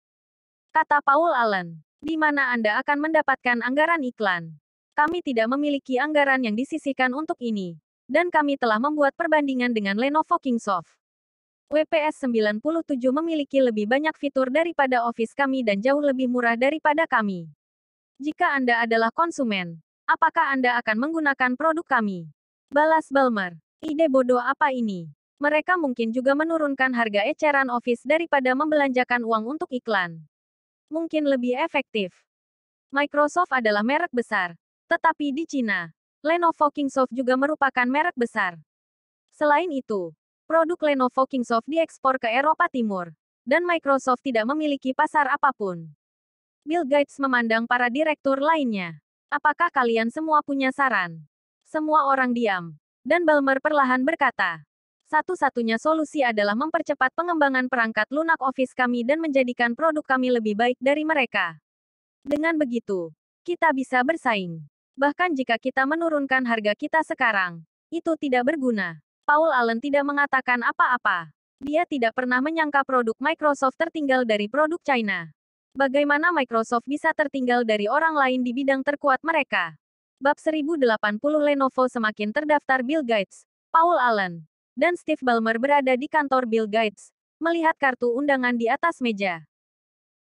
Kata Paul Allen. Di mana Anda akan mendapatkan anggaran iklan? Kami tidak memiliki anggaran yang disisihkan untuk ini. Dan kami telah membuat perbandingan dengan Lenovo Kingsoft. WPS 97 memiliki lebih banyak fitur daripada Office kami dan jauh lebih murah daripada kami. Jika Anda adalah konsumen, apakah Anda akan menggunakan produk kami? Balas Ballmer. Ide bodoh apa ini? Mereka mungkin juga menurunkan harga eceran Office daripada membelanjakan uang untuk iklan. Mungkin lebih efektif. Microsoft adalah merek besar. Tetapi di Cina, Lenovo Kingsoft juga merupakan merek besar. Selain itu, produk Lenovo Kingsoft diekspor ke Eropa Timur, dan Microsoft tidak memiliki pasar apapun. Bill Gates memandang para direktur lainnya. Apakah kalian semua punya saran? Semua orang diam. Dan Ballmer perlahan berkata, satu-satunya solusi adalah mempercepat pengembangan perangkat lunak Office kami dan menjadikan produk kami lebih baik dari mereka. Dengan begitu, kita bisa bersaing. Bahkan jika kita menurunkan harga kita sekarang, itu tidak berguna. Paul Allen tidak mengatakan apa-apa. Dia tidak pernah menyangka produk Microsoft tertinggal dari produk China. Bagaimana Microsoft bisa tertinggal dari orang lain di bidang terkuat mereka? Bab 1080 Lenovo semakin terdaftar Bill Gates, Paul Allen, dan Steve Ballmer berada di kantor Bill Gates, melihat kartu undangan di atas meja.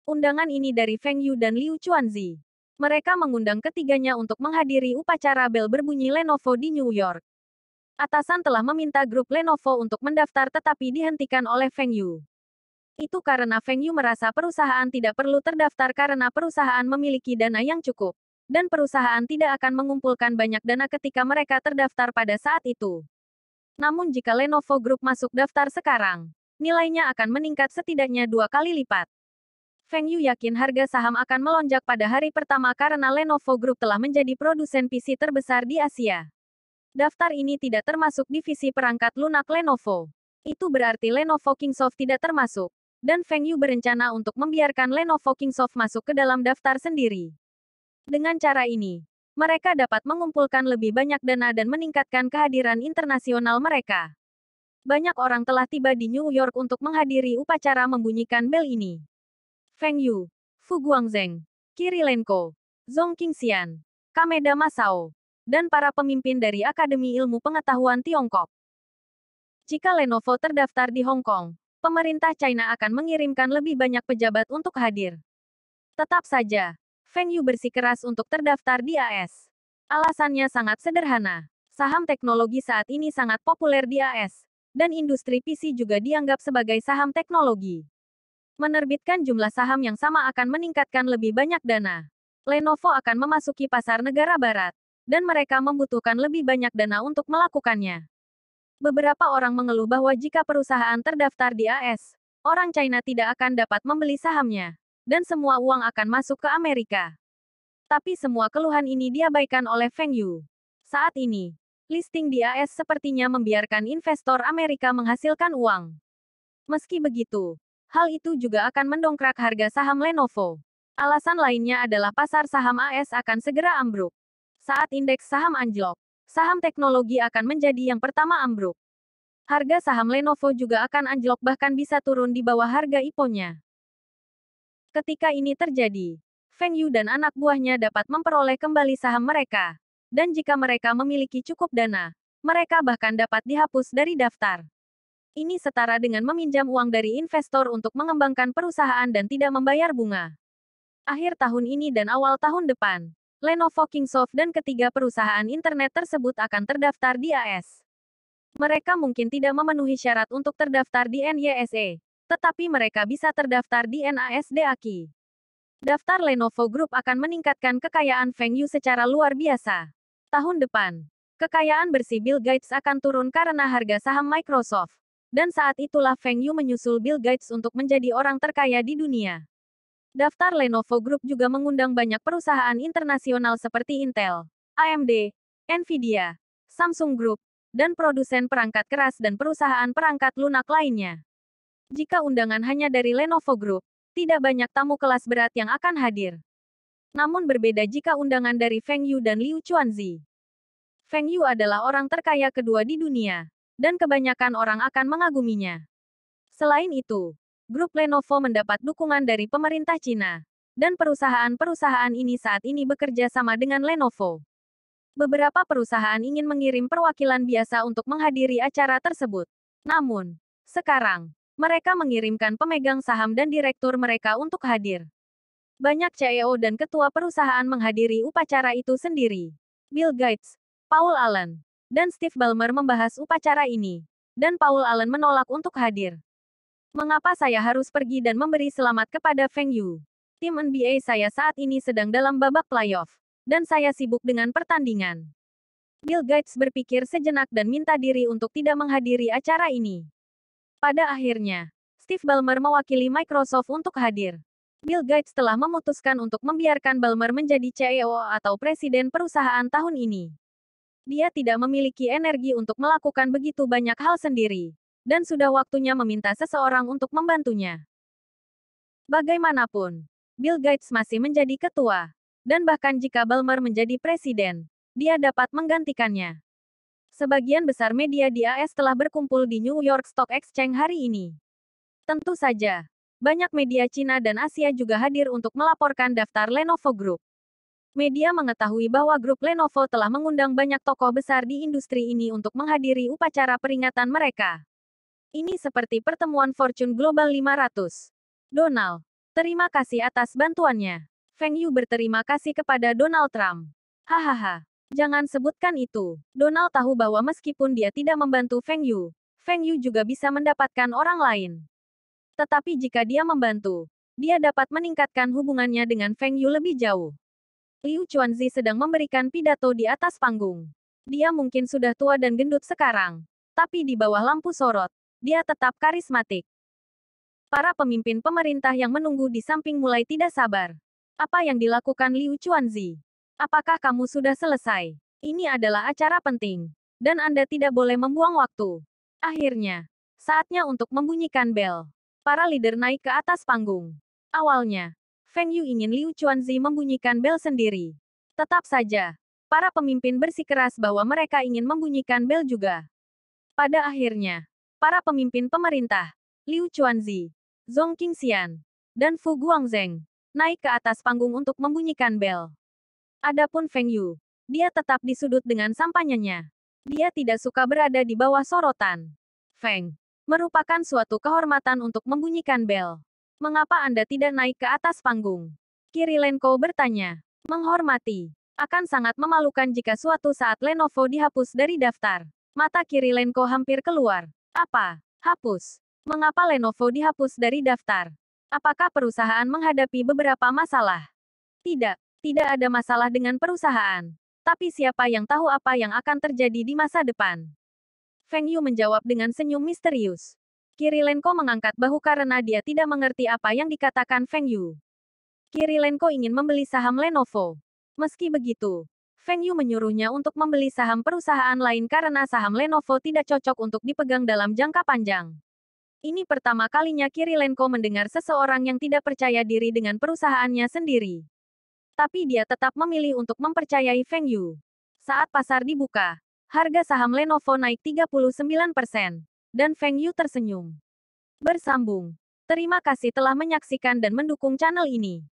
Undangan ini dari Feng Yu dan Liu Chuanzi. Mereka mengundang ketiganya untuk menghadiri upacara bel berbunyi Lenovo di New York. Atasan telah meminta grup Lenovo untuk mendaftar tetapi dihentikan oleh Feng Yu. Itu karena Feng Yu merasa perusahaan tidak perlu terdaftar karena perusahaan memiliki dana yang cukup. Dan perusahaan tidak akan mengumpulkan banyak dana ketika mereka terdaftar pada saat itu. Namun jika Lenovo Group masuk daftar sekarang, nilainya akan meningkat setidaknya 2 kali lipat. Feng Yu yakin harga saham akan melonjak pada hari pertama karena Lenovo Group telah menjadi produsen PC terbesar di Asia. Daftar ini tidak termasuk divisi perangkat lunak Lenovo. Itu berarti Lenovo Kingsoft tidak termasuk. Dan Feng Yu berencana untuk membiarkan Lenovo Kingsoft masuk ke dalam daftar sendiri. Dengan cara ini, mereka dapat mengumpulkan lebih banyak dana dan meningkatkan kehadiran internasional mereka. Banyak orang telah tiba di New York untuk menghadiri upacara membunyikan bel ini. Feng Yu, Fu Guangzheng, Kirilenko, Zhong Qingxian, Kameda Masao, dan para pemimpin dari Akademi Ilmu Pengetahuan Tiongkok. Jika Lenovo terdaftar di Hong Kong, pemerintah China akan mengirimkan lebih banyak pejabat untuk hadir. Tetap saja, Feng Yu bersikeras untuk terdaftar di AS. Alasannya sangat sederhana. Saham teknologi saat ini sangat populer di AS, dan industri PC juga dianggap sebagai saham teknologi. Menerbitkan jumlah saham yang sama akan meningkatkan lebih banyak dana. Lenovo akan memasuki pasar negara barat, dan mereka membutuhkan lebih banyak dana untuk melakukannya. Beberapa orang mengeluh bahwa jika perusahaan terdaftar di AS, orang China tidak akan dapat membeli sahamnya, dan semua uang akan masuk ke Amerika. Tapi semua keluhan ini diabaikan oleh Feng Yu. Saat ini, listing di AS sepertinya membiarkan investor Amerika menghasilkan uang. Meski begitu, hal itu juga akan mendongkrak harga saham Lenovo. Alasan lainnya adalah pasar saham AS akan segera ambruk. Saat indeks saham anjlok, saham teknologi akan menjadi yang pertama ambruk. Harga saham Lenovo juga akan anjlok bahkan bisa turun di bawah harga IPO-nya. Ketika ini terjadi, Feng Yu dan anak buahnya dapat memperoleh kembali saham mereka. Dan jika mereka memiliki cukup dana, mereka bahkan dapat dihapus dari daftar. Ini setara dengan meminjam uang dari investor untuk mengembangkan perusahaan dan tidak membayar bunga. Akhir tahun ini dan awal tahun depan, Lenovo Kingsoft dan ketiga perusahaan internet tersebut akan terdaftar di AS. Mereka mungkin tidak memenuhi syarat untuk terdaftar di NYSE, tetapi mereka bisa terdaftar di NASDAQ. Daftar Lenovo Group akan meningkatkan kekayaan Feng Yu secara luar biasa. Tahun depan, kekayaan bersih Bill Gates akan turun karena harga saham Microsoft. Dan saat itulah Feng Yu menyusul Bill Gates untuk menjadi orang terkaya di dunia. Daftar Lenovo Group juga mengundang banyak perusahaan internasional seperti Intel, AMD, Nvidia, Samsung Group, dan produsen perangkat keras dan perusahaan perangkat lunak lainnya. Jika undangan hanya dari Lenovo Group, tidak banyak tamu kelas berat yang akan hadir. Namun berbeda jika undangan dari Feng Yu dan Liu Chuanzi. Feng Yu adalah orang terkaya kedua di dunia, dan kebanyakan orang akan mengaguminya. Selain itu, grup Lenovo mendapat dukungan dari pemerintah Cina, dan perusahaan-perusahaan ini saat ini bekerja sama dengan Lenovo. Beberapa perusahaan ingin mengirim perwakilan biasa untuk menghadiri acara tersebut. Namun, sekarang, mereka mengirimkan pemegang saham dan direktur mereka untuk hadir. Banyak CEO dan ketua perusahaan menghadiri upacara itu sendiri. Bill Gates, Paul Allen, dan Steve Ballmer membahas upacara ini, dan Paul Allen menolak untuk hadir. Mengapa saya harus pergi dan memberi selamat kepada Feng Yu? Tim NBA saya saat ini sedang dalam babak playoff, dan saya sibuk dengan pertandingan. Bill Gates berpikir sejenak dan minta diri untuk tidak menghadiri acara ini. Pada akhirnya, Steve Ballmer mewakili Microsoft untuk hadir. Bill Gates telah memutuskan untuk membiarkan Ballmer menjadi CEO atau presiden perusahaan tahun ini. Dia tidak memiliki energi untuk melakukan begitu banyak hal sendiri, dan sudah waktunya meminta seseorang untuk membantunya. Bagaimanapun, Bill Gates masih menjadi ketua, dan bahkan jika Ballmer menjadi presiden, dia dapat menggantikannya. Sebagian besar media di AS telah berkumpul di New York Stock Exchange hari ini. Tentu saja, banyak media Cina dan Asia juga hadir untuk melaporkan daftar Lenovo Group. Media mengetahui bahwa grup Lenovo telah mengundang banyak tokoh besar di industri ini untuk menghadiri upacara peringatan mereka. Ini seperti pertemuan Fortune Global 500. Donald, terima kasih atas bantuannya. Feng Yu berterima kasih kepada Donald Trump. Hahaha, jangan sebutkan itu. Donald tahu bahwa meskipun dia tidak membantu Feng Yu juga bisa mendapatkan orang lain. Tetapi jika dia membantu, dia dapat meningkatkan hubungannya dengan Feng Yu lebih jauh. Liu Chuanzi sedang memberikan pidato di atas panggung. Dia mungkin sudah tua dan gendut sekarang, tapi di bawah lampu sorot, dia tetap karismatik. Para pemimpin pemerintah yang menunggu di samping mulai tidak sabar. Apa yang dilakukan Liu Chuanzi? Apakah kamu sudah selesai? Ini adalah acara penting, dan Anda tidak boleh membuang waktu. Akhirnya, saatnya untuk membunyikan bel. Para leader naik ke atas panggung. Awalnya, Feng Yu ingin Liu Chuanzi membunyikan bel sendiri. Tetap saja, para pemimpin bersikeras bahwa mereka ingin membunyikan bel juga. Pada akhirnya, para pemimpin pemerintah, Liu Chuanzi, Zhong Qingxian, dan Fu Guangzheng, naik ke atas panggung untuk membunyikan bel. Adapun Feng Yu, dia tetap di sudut dengan sampanyanya. Dia tidak suka berada di bawah sorotan. Feng, merupakan suatu kehormatan untuk membunyikan bel. Mengapa Anda tidak naik ke atas panggung? Kirilenko bertanya. Menghormati. Akan sangat memalukan jika suatu saat Lenovo dihapus dari daftar. Mata Kirilenko hampir keluar. Apa? Hapus? Mengapa Lenovo dihapus dari daftar? Apakah perusahaan menghadapi beberapa masalah? Tidak, tidak ada masalah dengan perusahaan. Tapi siapa yang tahu apa yang akan terjadi di masa depan? Feng Yu menjawab dengan senyum misterius. Kirilenko mengangkat bahu karena dia tidak mengerti apa yang dikatakan Feng Yu. Kirilenko ingin membeli saham Lenovo. Meski begitu, Feng Yu menyuruhnya untuk membeli saham perusahaan lain karena saham Lenovo tidak cocok untuk dipegang dalam jangka panjang. Ini pertama kalinya Kirilenko mendengar seseorang yang tidak percaya diri dengan perusahaannya sendiri. Tapi dia tetap memilih untuk mempercayai Feng Yu. Saat pasar dibuka, harga saham Lenovo naik 39%. Dan Feng Yu tersenyum. Bersambung. Terima kasih telah menyaksikan dan mendukung channel ini.